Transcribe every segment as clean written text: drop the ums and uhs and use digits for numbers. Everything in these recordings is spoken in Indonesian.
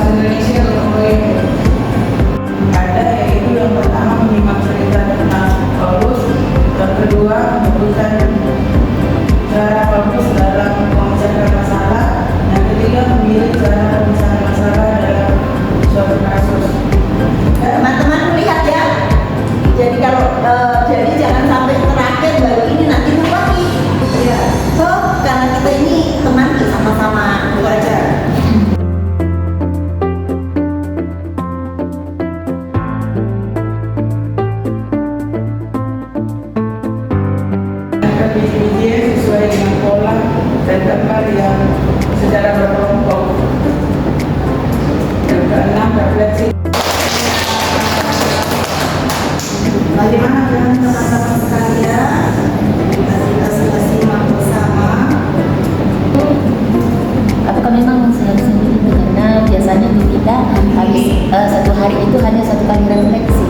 bahasa Indonesia untuk ada, yaitu yang pertama menyimak cerita tentang Paulus, yang kedua menyebutkan cara Paulus dalam memecahkan masalah, yang ketiga memilih cara pemecahan masalah dalam suatu kasus. Teman-teman lihat ya. Jadi kalau jadi jangan sampai terakhir baru ini nanti lupa nih. Ya. So karena kita ini teman sama-sama belajar. Biji-biji sesuai dengan pola dan gambar yang secara berkelompok. Yang keenam, refleksi. Bagaimana dengan teman-teman sekalian? Kita sudah simak bersama. Apakah memang seharusnya begitu? Karena biasanya di kita habis satu hari itu hanya satu kali refleksi.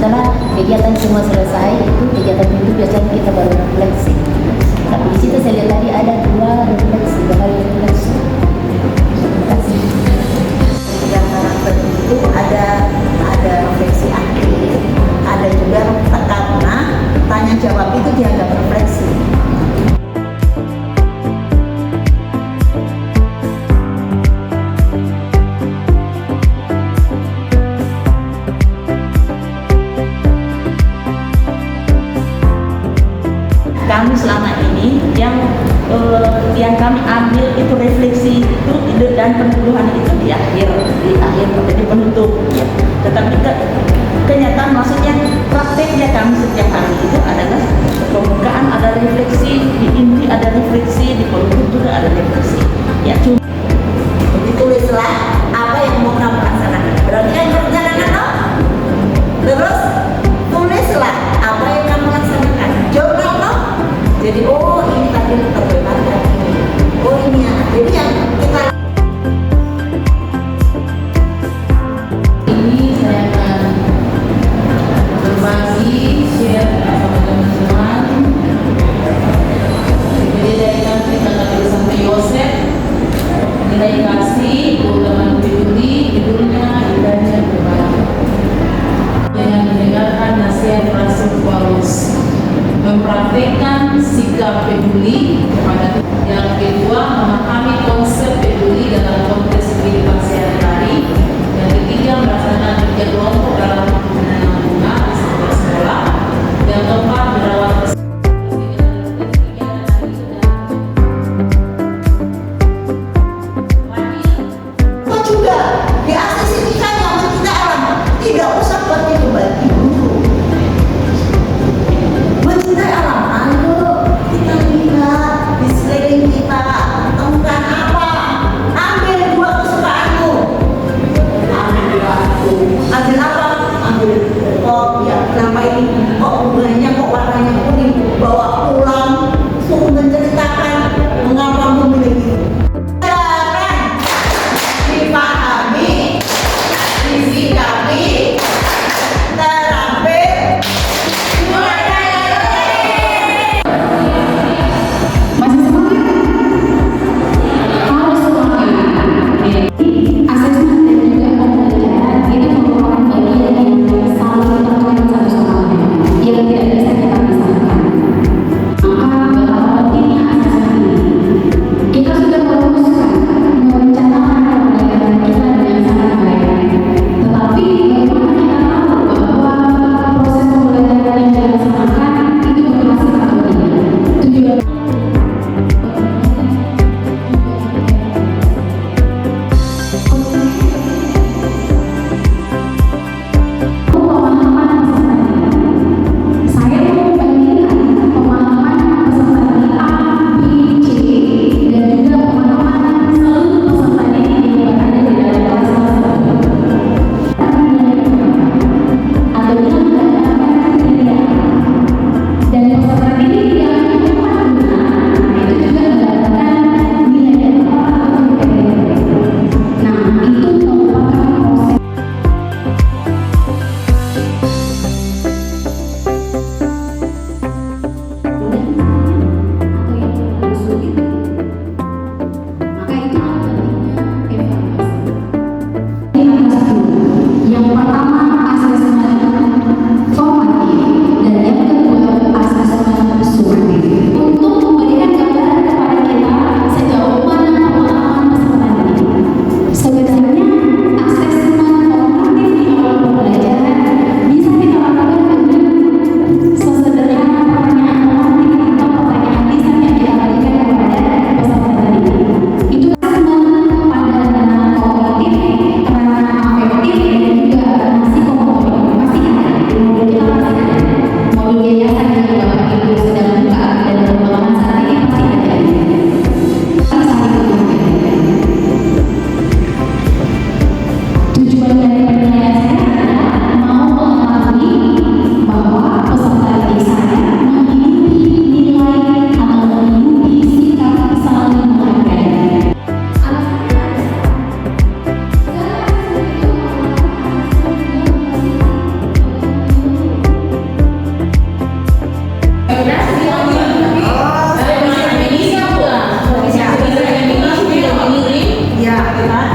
Setelah kegiatan semua selesai, itu kegiatan itu biasanya kita baru refleksi. Tapi di situ saya lihat tadi ada dua kali refleksi. Terima kasih. Yang karakter itu ada refleksi akhir, ada juga karena tanya jawab itu dianggap refleksi. Kami selama ini yang kami ambil itu refleksi itu dan penduluhan itu di akhir menjadi penutup ya. Tetapi kenyataan maksudnya prakteknya kami setiap hari itu adalah pembukaan ada refleksi, di inti ada refleksi, di penutup juga ada refleksi ya. Cuma ditulislah apa yang mau kamu laksanakan, berarti kan perjalanan no? Terus tulislah apa yang kamu laksanakan, jurnal no? Jadi oh ini tadi terbebaskan ini, oh ini ya. Jadi yang kita Ini saya akan berbagi share sama teman-teman. Jadi dari kami tanggal 31 Yosef, nilai kasih keutamaan peduli, judulnya indahnya berbagi. Dengan mendengarkan nasihat Rasul Paulus, mempraktikkan sikap peduli kepada Tuhan. Yang kedua, memahami konsep peduli dalam konteks kehidupan sehari-hari. Yang ketiga, melaksanakan kerja kelompok dalam menanam bunga di sebuah sekolah. Yang keempat, merawat juga di asosiasikan yang mencintai alam, tidak usah buat bagi dulu. Mencintai alam, ayo kita lihat di sekeliling kita temukan apa, ambil dua kesukaanmu, ambil apa, ambil ya kenapa ini kok bunganya kok warnanya kuning, bawa pulang untuk menceritakan mengapa memiliki. Dipahami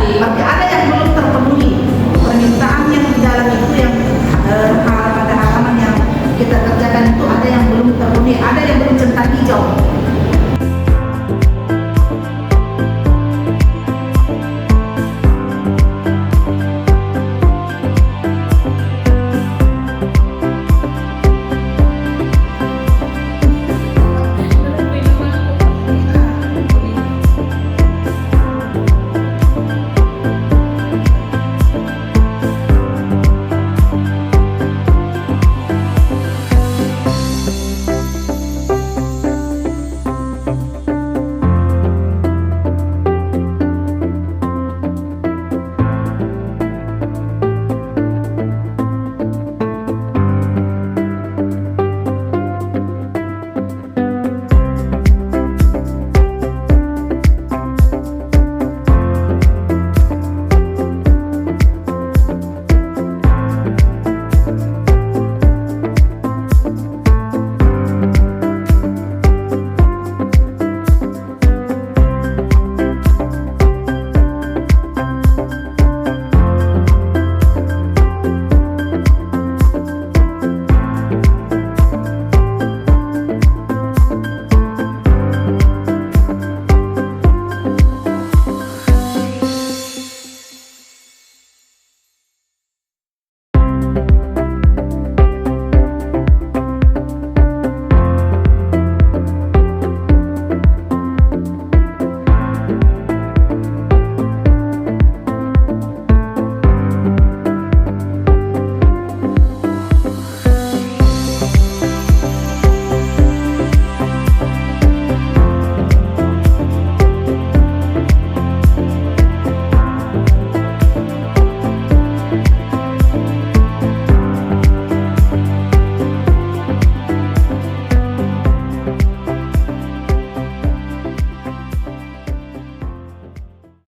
sekali. Tapi ada yang belum terpenuhi permintaan yang di dalam itu, yang pada halaman yang kita kerjakan itu ada yang belum terpenuhi, ada yang belum centang hijau.